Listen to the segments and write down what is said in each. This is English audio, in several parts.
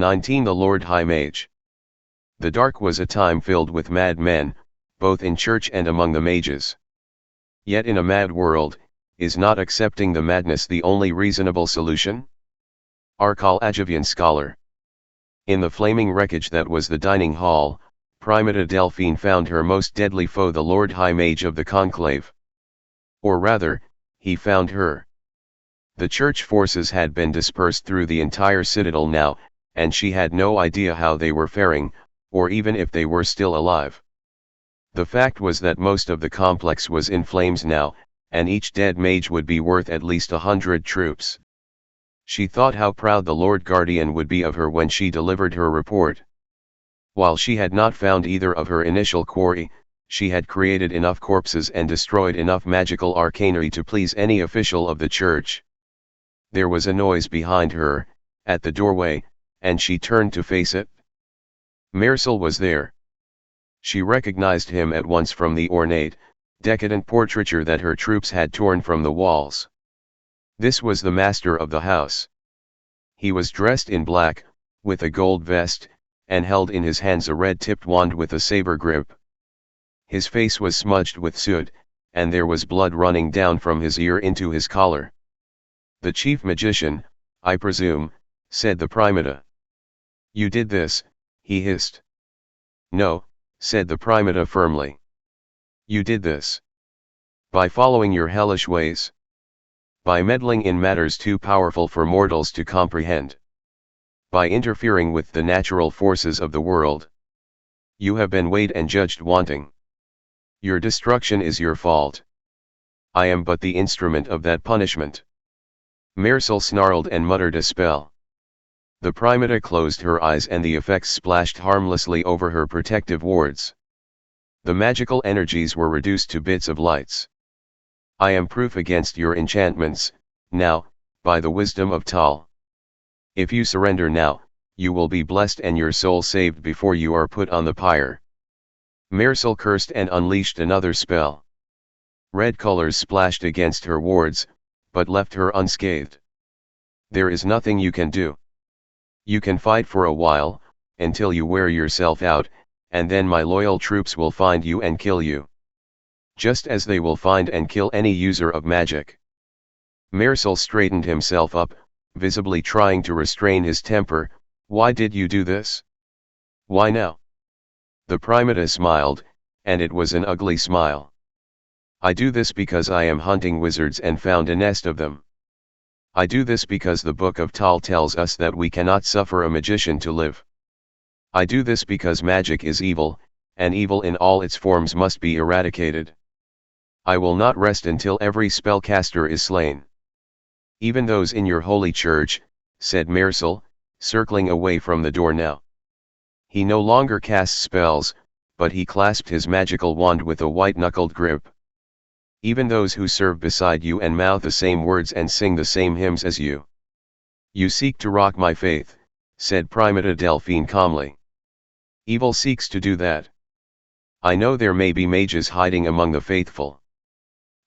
19 The Lord High Mage. The dark was a time filled with mad men, both in church and among the mages. Yet in a mad world, is not accepting the madness the only reasonable solution? Arkal Ajavian scholar. In the flaming wreckage that was the dining hall, Primata Delphine found her most deadly foe, the Lord High Mage of the Conclave. Or rather, he found her. The church forces had been dispersed through the entire citadel now, and she had no idea how they were faring, or even if they were still alive. The fact was that most of the complex was in flames now, and each dead mage would be worth at least 100 troops. She thought how proud the Lord Guardian would be of her when she delivered her report. While she had not found either of her initial quarry, she had created enough corpses and destroyed enough magical arcanery to please any official of the church. There was a noise behind her, at the doorway, and she turned to face it. Maresil was there. She recognized him at once from the ornate, decadent portraiture that her troops had torn from the walls. This was the master of the house. He was dressed in black, with a gold vest, and held in his hands a red-tipped wand with a saber grip. His face was smudged with soot, and there was blood running down from his ear into his collar. "The chief magician, I presume," said the Primata. "You did this," he hissed. "No," said the Primata firmly. "You did this by following your hellish ways. By meddling in matters too powerful for mortals to comprehend. By interfering with the natural forces of the world. You have been weighed and judged wanting. Your destruction is your fault. I am but the instrument of that punishment." Maresil snarled and muttered a spell. The Primata closed her eyes and the effects splashed harmlessly over her protective wards. The magical energies were reduced to bits of lights. "I am proof against your enchantments, now, by the wisdom of Tal. If you surrender now, you will be blessed and your soul saved before you are put on the pyre." Maresil cursed and unleashed another spell. Red colors splashed against her wards, but left her unscathed. "There is nothing you can do. You can fight for a while, until you wear yourself out, and then my loyal troops will find you and kill you. Just as they will find and kill any user of magic." Maresil straightened himself up, visibly trying to restrain his temper. "Why did you do this? Why now?" The Primata smiled, and it was an ugly smile. "I do this because I am hunting wizards and found a nest of them. I do this because the Book of Tal tells us that we cannot suffer a magician to live. I do this because magic is evil, and evil in all its forms must be eradicated. I will not rest until every spellcaster is slain." "Even those in your holy church," said Maresil, circling away from the door now. He no longer cast spells, but he clasped his magical wand with a white-knuckled grip. "Even those who serve beside you and mouth the same words and sing the same hymns as you." "You seek to rock my faith," said Primata Delphine calmly. "Evil seeks to do that. I know there may be mages hiding among the faithful.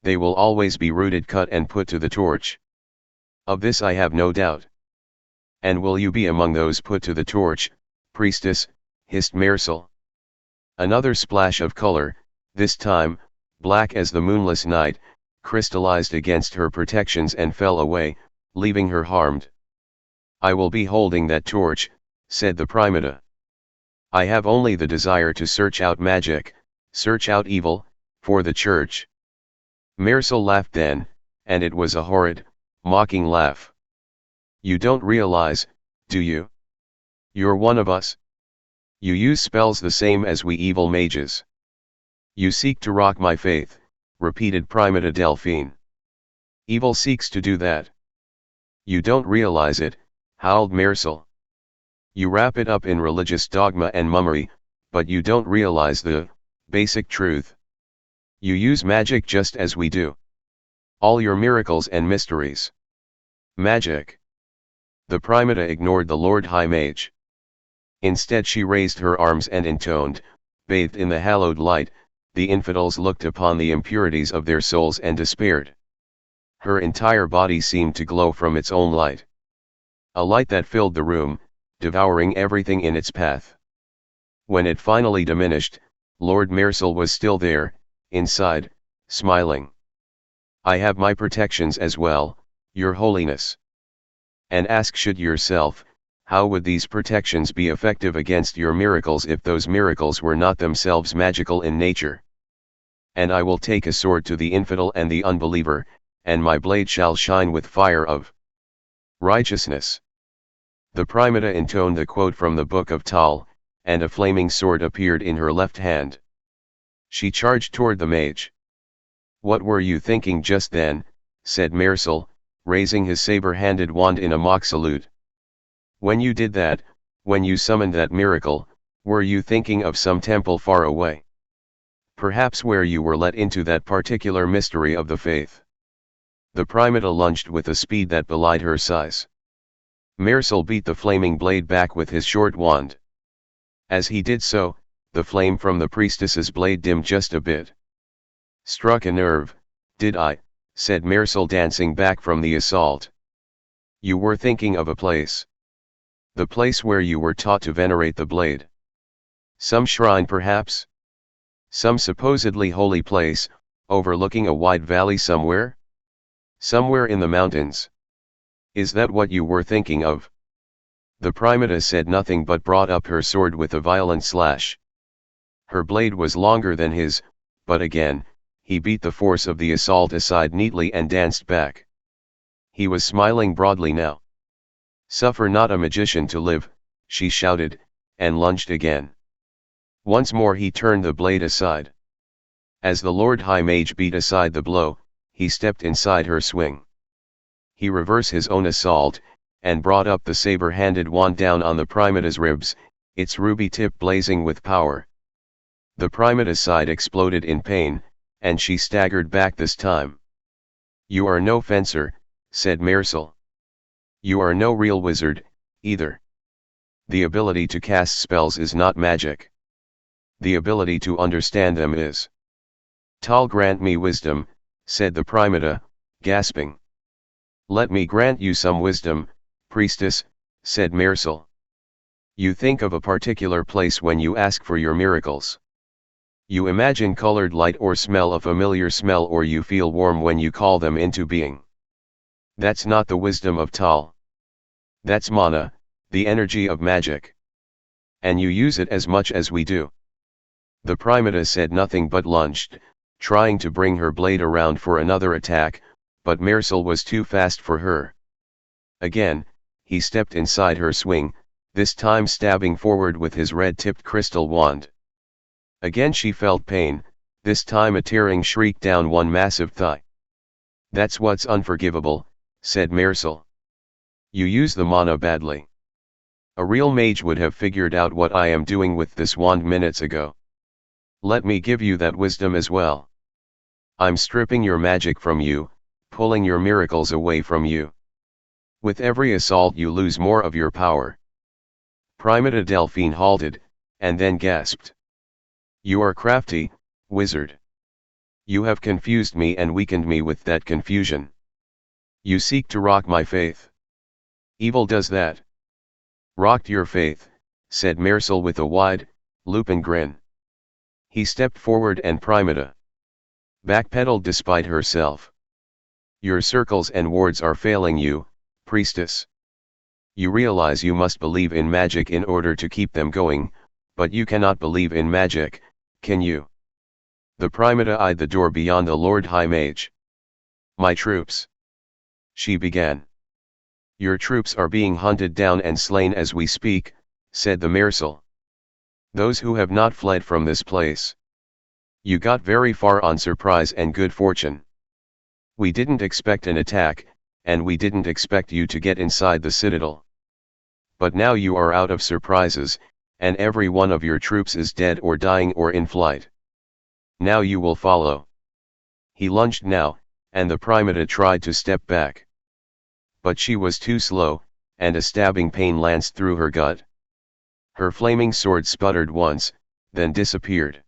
They will always be rooted, cut and put to the torch. Of this I have no doubt." "And will you be among those put to the torch, priestess?" hissed Maresil. Another splash of color, this time, black as the moonless night, crystallized against her protections and fell away, leaving her harmed. "I will be holding that torch," said the Primata. "I have only the desire to search out magic, search out evil, for the church." Maresil laughed then, and it was a horrid, mocking laugh. "You don't realize, do you? You're one of us. You use spells the same as we evil mages. You seek to rock my faith," repeated Primata Delphine. "Evil seeks to do that." "You don't realize it," howled Maresil. "You wrap it up in religious dogma and mummery, but you don't realize the basic truth. You use magic just as we do. All your miracles and mysteries. Magic." The Primata ignored the Lord High Mage. Instead she raised her arms and intoned, bathed in the hallowed light, the infidels looked upon the impurities of their souls and despaired. Her entire body seemed to glow from its own light. A light that filled the room, devouring everything in its path. When it finally diminished, Lord Maresil was still there, inside, smiling. "I have my protections as well, Your Holiness." And should yourself, how would these protections be effective against your miracles if those miracles were not themselves magical in nature? "And I will take a sword to the infidel and the unbeliever, and my blade shall shine with fire of righteousness." The Primata intoned the quote from the Book of Tal, and a flaming sword appeared in her left hand. She charged toward the mage. "What were you thinking just then?" said Maresil, raising his saber-handed wand in a mock salute. "When you did that, when you summoned that miracle, were you thinking of some temple far away? Perhaps where you were let into that particular mystery of the faith?" The Primata lunged with a speed that belied her size. Maresil beat the flaming blade back with his short wand. As he did so, the flame from the priestess's blade dimmed just a bit. "Struck a nerve, did I?" said Maresil, dancing back from the assault. "You were thinking of a place. The place where you were taught to venerate the blade. Some shrine perhaps? Some supposedly holy place, overlooking a wide valley somewhere? Somewhere in the mountains. Is that what you were thinking of?" The Primata said nothing but brought up her sword with a violent slash. Her blade was longer than his, but again, he beat the force of the assault aside neatly and danced back. He was smiling broadly now. "Suffer not a magician to live," she shouted, and lunged again. Once more he turned the blade aside. As the Lord High Mage beat aside the blow, he stepped inside her swing. He reversed his own assault, and brought up the saber-handed wand down on the Primata's ribs, its ruby tip blazing with power. The Primata's side exploded in pain, and she staggered back this time. "You are no fencer," said Maresil. "You are no real wizard, either. The ability to cast spells is not magic. The ability to understand them is." "Tal grant me wisdom," said the Primata, gasping. "Let me grant you some wisdom, priestess," said Maresil. "You think of a particular place when you ask for your miracles. You imagine colored light or smell a familiar smell, or you feel warm when you call them into being. That's not the wisdom of Tal. That's mana, the energy of magic. And you use it as much as we do." The Primata said nothing but lunged, trying to bring her blade around for another attack, but Maresil was too fast for her. Again, he stepped inside her swing, this time stabbing forward with his red-tipped crystal wand. Again she felt pain, this time a tearing shriek down one massive thigh. "That's what's unforgivable," said Maresil. "You use the mana badly. A real mage would have figured out what I am doing with this wand minutes ago. Let me give you that wisdom as well. I'm stripping your magic from you, pulling your miracles away from you. With every assault you lose more of your power." Primata Delphine halted, and then gasped. "You are crafty, wizard. You have confused me and weakened me with that confusion. You seek to rock my faith. Evil does that." "Rocked your faith," said Maresil with a wide, lupin grin. He stepped forward and Primata backpedaled despite herself. "Your circles and wards are failing you, priestess. You realize you must believe in magic in order to keep them going, but you cannot believe in magic, can you?" The Primata eyed the door beyond the Lord High Mage. "My troops," she began. "Your troops are being hunted down and slain as we speak," said the Maresil. "Those who have not fled from this place. You got very far on surprise and good fortune. We didn't expect an attack, and we didn't expect you to get inside the citadel. But now you are out of surprises, and every one of your troops is dead or dying or in flight. Now you will follow." He lunged now, and the Primata tried to step back. But she was too slow, and a stabbing pain lanced through her gut. Her flaming sword sputtered once, then disappeared.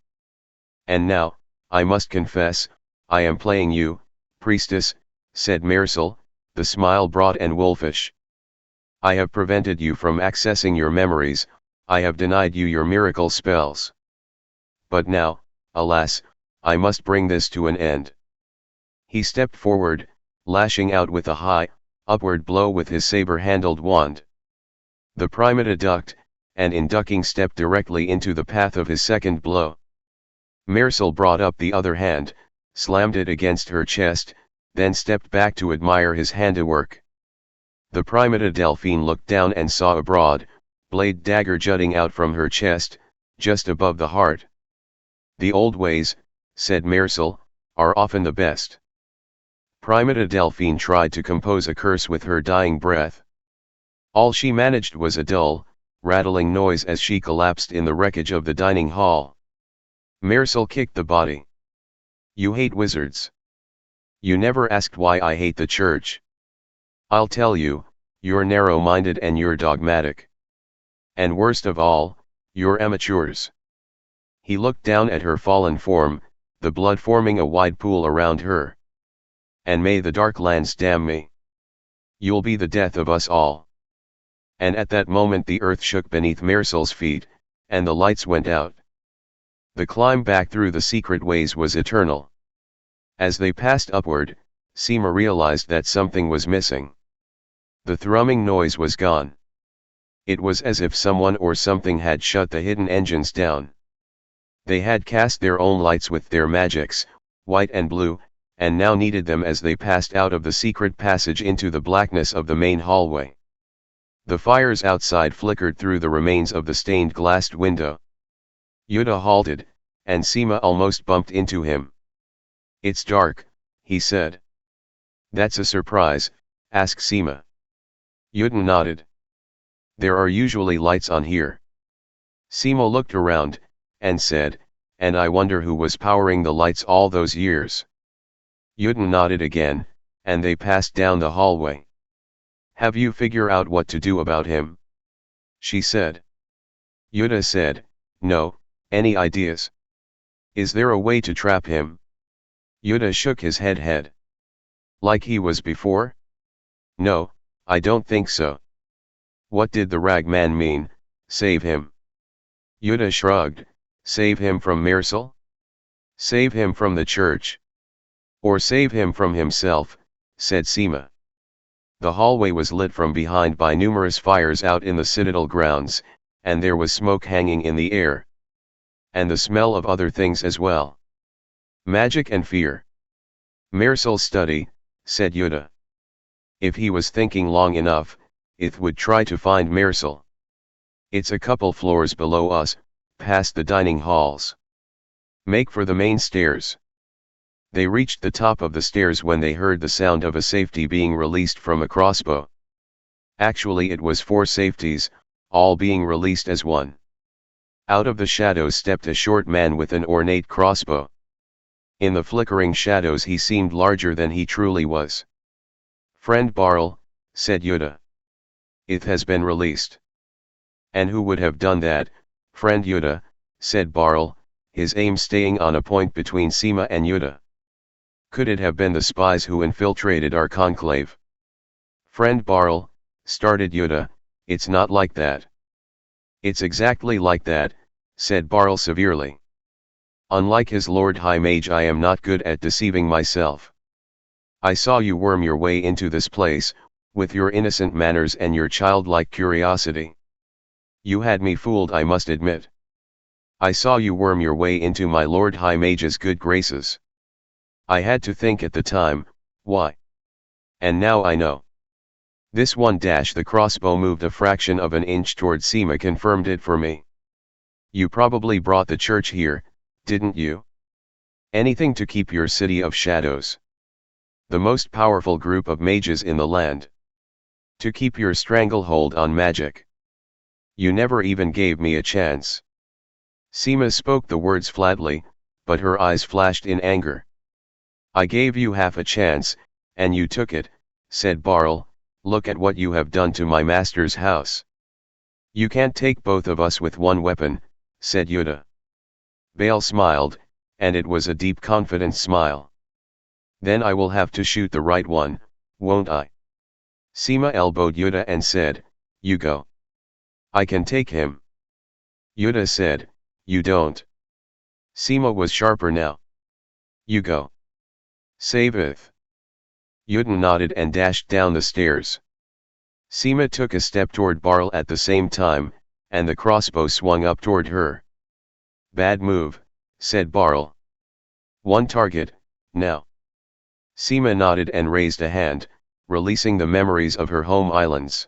"And now, I must confess, I am playing you, priestess," said Maresil, the smile broad and wolfish. I have prevented you from accessing your memories, I have denied you your miracle spells. But now, alas, I must bring this to an end. He stepped forward, lashing out with a high, upward blow with his saber-handled wand. The primata ducked, and in ducking stepped directly into the path of his second blow. Maresil brought up the other hand, slammed it against her chest, then stepped back to admire his handiwork. The primata Delphine looked down and saw a broad, blade dagger jutting out from her chest, just above the heart. The old ways, said Maresil, are often the best. Primata Delphine tried to compose a curse with her dying breath. All she managed was a dull, rattling noise as she collapsed in the wreckage of the dining hall. Maresil kicked the body. You hate wizards. You never asked why I hate the church. I'll tell you, you're narrow-minded and you're dogmatic. And worst of all, you're amateurs. He looked down at her fallen form, the blood forming a wide pool around her. And may the dark lands damn me. You'll be the death of us all. And at that moment the earth shook beneath Maresil's feet, and the lights went out. The climb back through the secret ways was eternal. As they passed upward, Seema realized that something was missing. The thrumming noise was gone. It was as if someone or something had shut the hidden engines down. They had cast their own lights with their magics, white and blue, and now needed them as they passed out of the secret passage into the blackness of the main hallway. The fires outside flickered through the remains of the stained glassed window. Jodah halted, and Seema almost bumped into him. It's dark, he said. That's a surprise, asked Seema. Jodah nodded. There are usually lights on here. Seema looked around, and said, and I wonder who was powering the lights all those years. Jodah nodded again, and they passed down the hallway. Have you figured out what to do about him? She said. Jodah said, no, any ideas? Is there a way to trap him? Jodah shook his head. Like he was before? No, I don't think so. What did the rag man mean, save him? Jodah shrugged, save him from Maresil? Save him from the church. Or save him from himself, said Seema. The hallway was lit from behind by numerous fires out in the citadel grounds, and there was smoke hanging in the air. And the smell of other things as well. Magic and fear. Maresil's study, said Jodah. If he was thinking long enough, it would try to find Maresil. It's a couple floors below us, past the dining halls. Make for the main stairs. They reached the top of the stairs when they heard the sound of a safety being released from a crossbow. Actually it was 4 safeties, all being released as one. Out of the shadows stepped a short man with an ornate crossbow. In the flickering shadows he seemed larger than he truly was. Friend Barl, said Jodah. It has been released. And who would have done that, friend Jodah, said Barl, his aim staying on a point between Seema and Jodah. Could it have been the spies who infiltrated our conclave? Friend Barl, started Jodah, it's not like that. It's exactly like that, said Barl severely. Unlike his Lord High Mage, I am not good at deceiving myself. I saw you worm your way into this place, with your innocent manners and your childlike curiosity. You had me fooled, I must admit. I saw you worm your way into my Lord High Mage's good graces. I had to think at the time, why? And now I know. This one dash the crossbow moved a fraction of an inch toward Seema confirmed it for me. You probably brought the church here, didn't you? Anything to keep your city of shadows. The most powerful group of mages in the land. To keep your stranglehold on magic. You never even gave me a chance. Seema spoke the words flatly, but her eyes flashed in anger. I gave you half a chance, and you took it, said Barl, look at what you have done to my master's house. You can't take both of us with one weapon, said Jodah. Baal smiled, and it was a deep confident smile. Then I will have to shoot the right one, won't I? Seema elbowed Jodah and said, You go. I can take him. Jodah said, you don't. Seema was sharper now. You go. Saveth. Jodah nodded and dashed down the stairs. Seema took a step toward Barl at the same time, and the crossbow swung up toward her. Bad move, said Barl. One target, now. Seema nodded and raised a hand, releasing the memories of her home islands.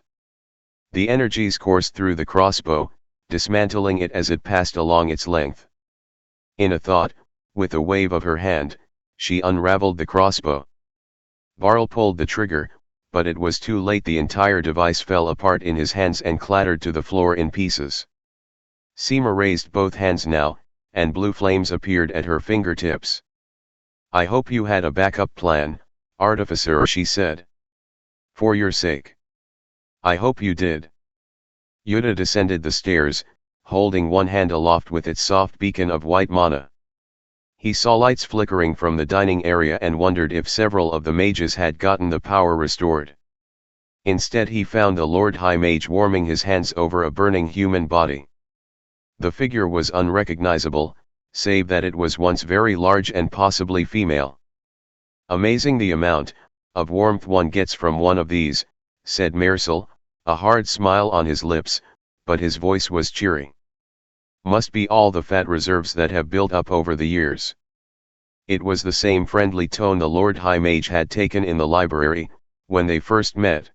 The energies coursed through the crossbow, dismantling it as it passed along its length. In a thought, with a wave of her hand, she unraveled the crossbow. Barl pulled the trigger, but it was too late. The entire device fell apart in his hands and clattered to the floor in pieces. Seema raised both hands now, and blue flames appeared at her fingertips. I hope you had a backup plan, Artificer, she said. For your sake. I hope you did. Jodah descended the stairs, holding one hand aloft with its soft beacon of white mana. He saw lights flickering from the dining area and wondered if several of the mages had gotten the power restored. Instead he found the Lord High Mage warming his hands over a burning human body. The figure was unrecognizable, save that it was once very large and possibly female. Amazing the amount of warmth one gets from one of these, said Marisol, a hard smile on his lips, but his voice was cheery. Must be all the fat reserves that have built up over the years. It was the same friendly tone the Lord High Mage had taken in the library, when they first met.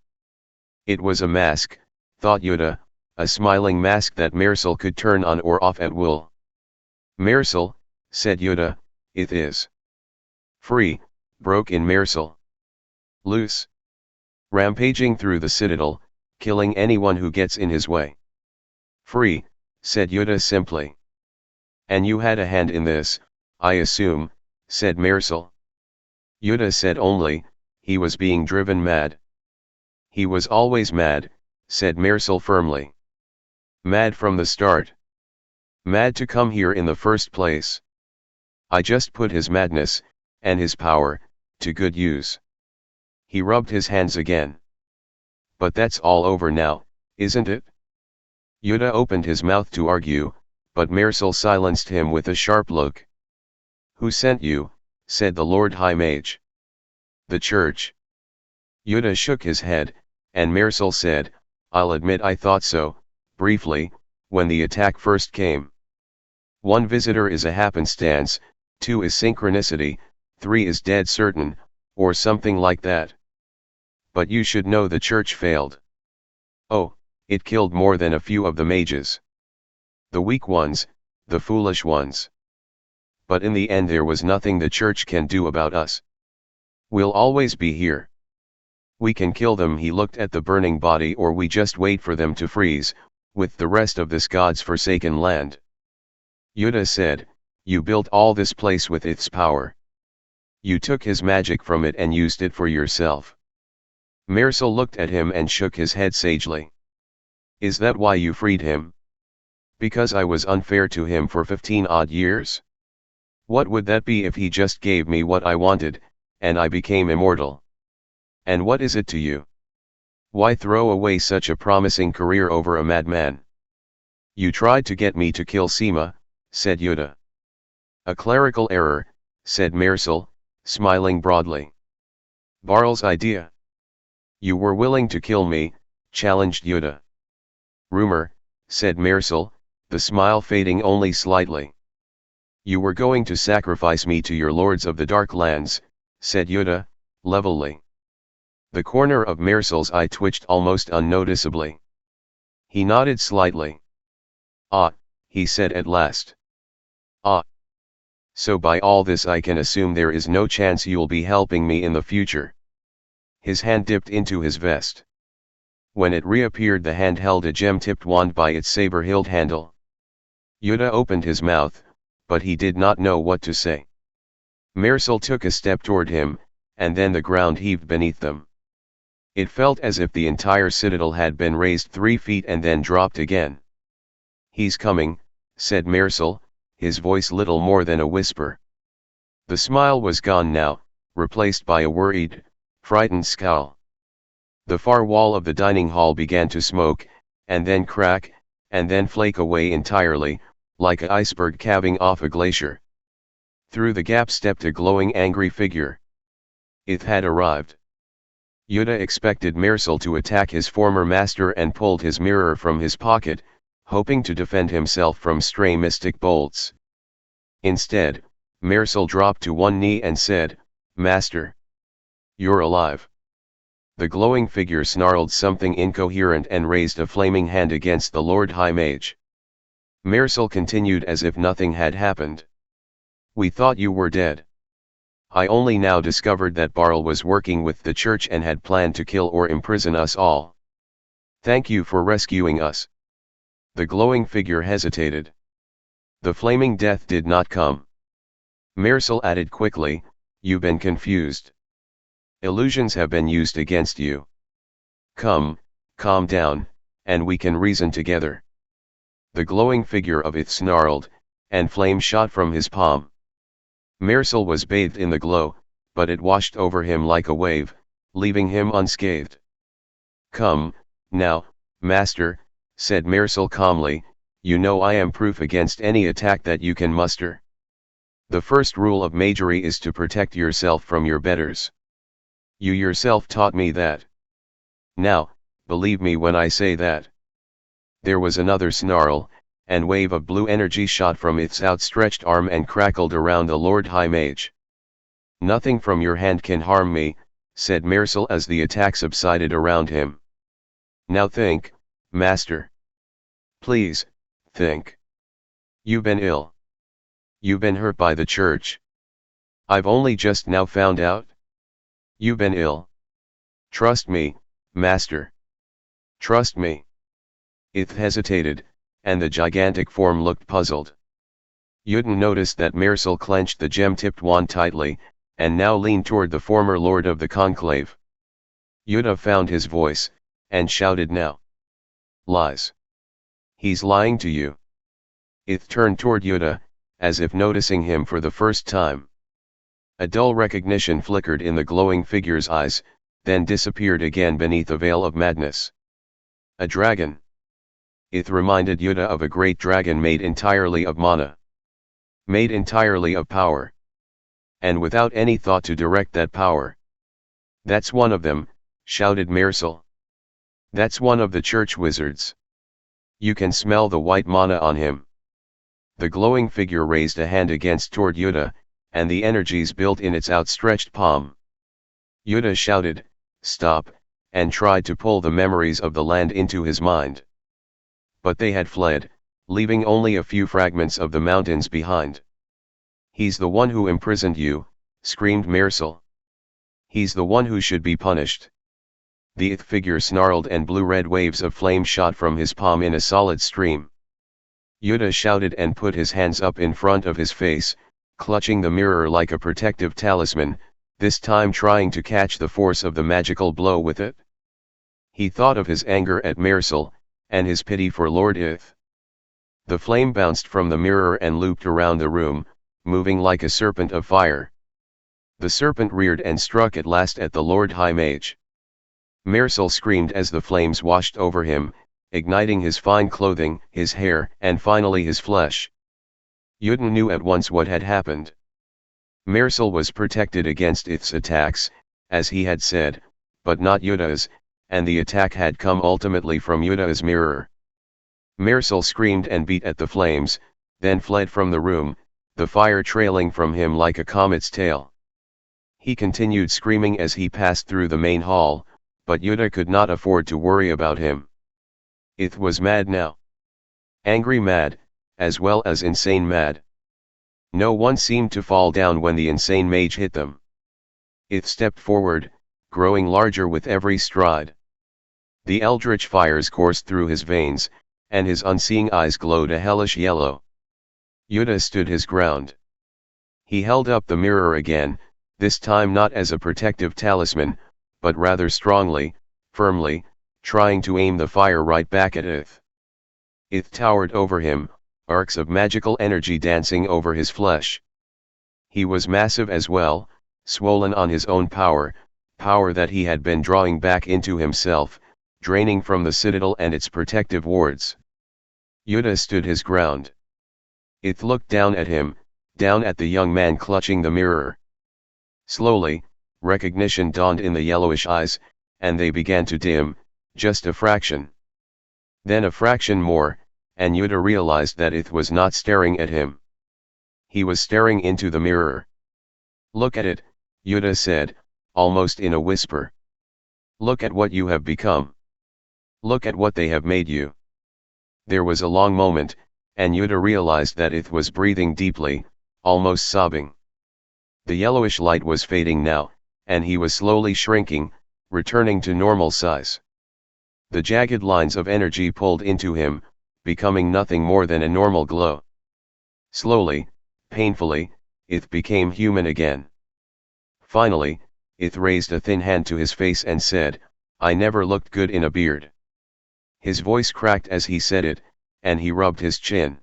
It was a mask, thought Jodah, a smiling mask that Marisol could turn on or off at will. Marisol, said Jodah, it is. Free, broke in Marisol. Loose. Rampaging through the citadel, killing anyone who gets in his way. Free, said Jodah simply. And you had a hand in this, I assume, said Marisol. Jodah said only, he was being driven mad. He was always mad, said Marisol firmly. Mad from the start. Mad to come here in the first place. I just put his madness, and his power, to good use. He rubbed his hands again. But that's all over now, isn't it? Jodah opened his mouth to argue, but Marisol silenced him with a sharp look. Who sent you? Said the Lord High Mage. The church. Jodah shook his head, and Marisol said, I'll admit I thought so, briefly, when the attack first came. One visitor is a happenstance, 2 is synchronicity, 3 is dead certain, or something like that. But you should know the church failed. Oh, it killed more than a few of the mages. The weak ones, the foolish ones. But in the end there was nothing the church can do about us. We'll always be here. We can kill them. He looked at the burning body, or we just wait for them to freeze, with the rest of this God's forsaken land. Jodah said, you built all this place with its power. You took his magic from it and used it for yourself. Marisol looked at him and shook his head sagely. Is that why you freed him? Because I was unfair to him for 15 odd years? What would that be if he just gave me what I wanted, and I became immortal? And what is it to you? Why throw away such a promising career over a madman? You tried to get me to kill Seema, said Jodah. A clerical error, said Marisol, smiling broadly. Barl's idea. You were willing to kill me, challenged Jodah. Rumor, said Marisol, the smile fading only slightly. You were going to sacrifice me to your lords of the Dark Lands, said Jodah, levelly. The corner of Marisol's eye twitched almost unnoticeably. He nodded slightly. Ah, he said at last. Ah. So by all this I can assume there is no chance you'll be helping me in the future. His hand dipped into his vest. When it reappeared, the hand held a gem-tipped wand by its saber-hilt handle. Jodah opened his mouth, but he did not know what to say. Marisol took a step toward him, and then the ground heaved beneath them. It felt as if the entire citadel had been raised 3 feet and then dropped again. He's coming, said Marisol, his voice little more than a whisper. The smile was gone now, replaced by a worried, frightened scowl. The far wall of the dining hall began to smoke, and then crack, and then flake away entirely, like an iceberg calving off a glacier. Through the gap stepped a glowing angry figure. It had arrived. Jodah expected Mersal to attack his former master and pulled his mirror from his pocket, hoping to defend himself from stray mystic bolts. Instead, Mersal dropped to one knee and said, "Master, you're alive." The glowing figure snarled something incoherent and raised a flaming hand against the Lord High Mage. Mersal continued as if nothing had happened. "We thought you were dead. I only now discovered that Barl was working with the church and had planned to kill or imprison us all. Thank you for rescuing us." The glowing figure hesitated. The flaming death did not come. Mersal added quickly, "You've been confused. Illusions have been used against you. Come, calm down, and we can reason together." The glowing figure of it snarled, and flame shot from his palm. Mersal was bathed in the glow, but it washed over him like a wave, leaving him unscathed. "Come, now, master," said Mersal calmly, "you know I am proof against any attack that you can muster. The first rule of magery is to protect yourself from your betters. You yourself taught me that. Now, believe me when I say that." There was another snarl, and wave of blue energy shot from its outstretched arm and crackled around the Lord High Mage. "Nothing from your hand can harm me," said Mersal as the attack subsided around him. "Now think, master. Please, think. You've been ill. You've been hurt by the church. I've only just now found out. You've been ill. Trust me, master. Trust me." It hesitated, and the gigantic form looked puzzled. Jodah noticed that Mersal clenched the gem-tipped wand tightly, and now leaned toward the former lord of the conclave. Jodah found his voice, and shouted now. "Lies. He's lying to you." It turned toward Jodah, as if noticing him for the first time. A dull recognition flickered in the glowing figure's eyes, then disappeared again beneath a veil of madness. A dragon. It reminded Jodah of a great dragon made entirely of mana. Made entirely of power. And without any thought to direct that power. "That's one of them," shouted Mersal. "That's one of the church wizards. You can smell the white mana on him." The glowing figure raised a hand against toward Jodah, and the energies built in its outstretched palm. Jodah shouted, "Stop," and tried to pull the memories of the land into his mind. But they had fled, leaving only a few fragments of the mountains behind. "He's the one who imprisoned you," screamed Mersal. "He's the one who should be punished." The figure snarled and blue-red waves of flame shot from his palm in a solid stream. Jodah shouted and put his hands up in front of his face, clutching the mirror like a protective talisman, this time trying to catch the force of the magical blow with it. He thought of his anger at Mersal, and his pity for Lord Ith. The flame bounced from the mirror and looped around the room, moving like a serpent of fire. The serpent reared and struck at last at the Lord High Mage. Mersal screamed as the flames washed over him, igniting his fine clothing, his hair, and finally his flesh. Jodah knew at once what had happened. Mersal was protected against Ith's attacks, as he had said, but not Jodah's, and the attack had come ultimately from Jodah's mirror. Mersal screamed and beat at the flames, then fled from the room, the fire trailing from him like a comet's tail. He continued screaming as he passed through the main hall, but Jodah could not afford to worry about him. Ith was mad now. Angry mad, as well as insane mad. No one seemed to fall down when the insane mage hit them. Ith stepped forward, growing larger with every stride. The eldritch fires coursed through his veins, and his unseeing eyes glowed a hellish yellow. Jodah stood his ground. He held up the mirror again, this time not as a protective talisman, but rather strongly, firmly, trying to aim the fire right back at Ith. Ith towered over him, arcs of magical energy dancing over his flesh. He was massive as well, swollen on his own power, power that he had been drawing back into himself, draining from the citadel and its protective wards. Jodah stood his ground. It looked down at him, down at the young man clutching the mirror. Slowly, recognition dawned in the yellowish eyes, and they began to dim, just a fraction. Then a fraction more, and Jodah realized that it was not staring at him. He was staring into the mirror. "Look at it," Jodah said, almost in a whisper. "Look at what you have become. Look at what they have made you." There was a long moment, and Jodah realized that it was breathing deeply, almost sobbing. The yellowish light was fading now, and he was slowly shrinking, returning to normal size. The jagged lines of energy pulled into him, becoming nothing more than a normal glow. Slowly, painfully, it became human again. Finally, it raised a thin hand to his face and said, "I never looked good in a beard." His voice cracked as he said it, and he rubbed his chin.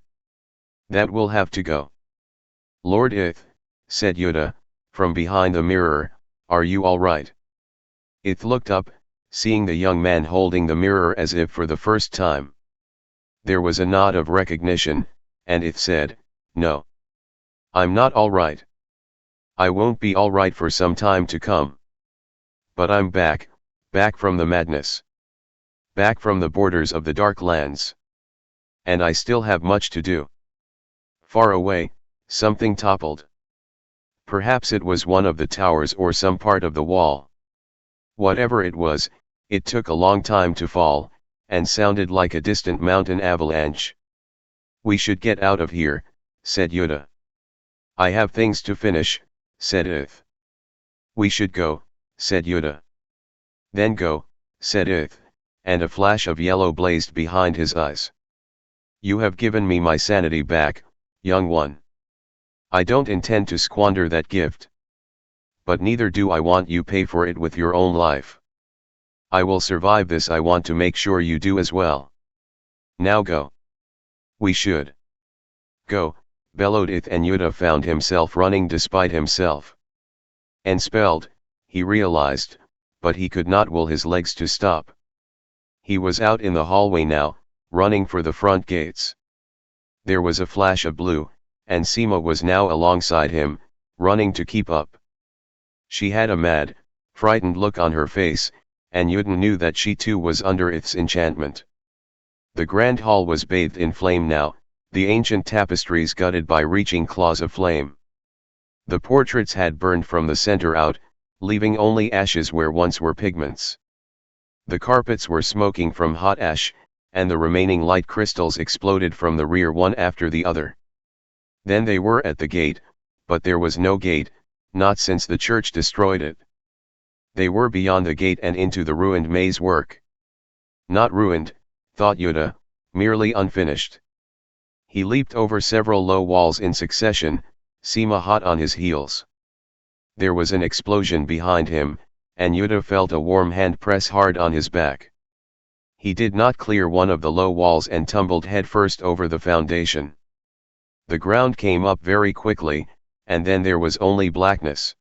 "That will have to go." "Lord Ith," said Jodah, from behind the mirror, "are you all right?" Ith looked up, seeing the young man holding the mirror as if for the first time. There was a nod of recognition, and Ith said, "No. I'm not all right. I won't be all right for some time to come. But I'm back, back from the madness. Back from the borders of the dark lands. And I still have much to do." Far away, something toppled. Perhaps it was one of the towers or some part of the wall. Whatever it was, it took a long time to fall, and sounded like a distant mountain avalanche. "We should get out of here," said Jodah. "I have things to finish," said Ith. "We should go," said Jodah. "Then go," said Ith, and a flash of yellow blazed behind his eyes. "You have given me my sanity back, young one. I don't intend to squander that gift. But neither do I want you pay for it with your own life. I will survive this. I want to make sure you do as well. Now go." "We should go," bellowed Ith, and Jodah found himself running despite himself. Enspelled, he realized, but he could not will his legs to stop. He was out in the hallway now, running for the front gates. There was a flash of blue, and Seema was now alongside him, running to keep up. She had a mad, frightened look on her face, and Jodah knew that she too was under Ith's enchantment. The grand hall was bathed in flame now, the ancient tapestries gutted by reaching claws of flame. The portraits had burned from the center out, leaving only ashes where once were pigments. The carpets were smoking from hot ash, and the remaining light crystals exploded from the rear one after the other. Then they were at the gate, but there was no gate, not since the church destroyed it. They were beyond the gate and into the ruined maze work. Not ruined, thought Jodah, merely unfinished. He leaped over several low walls in succession, Seema hot on his heels. There was an explosion behind him, and Jodah felt a warm hand press hard on his back. He did not clear one of the low walls and tumbled headfirst over the foundation. The ground came up very quickly, and then there was only blackness.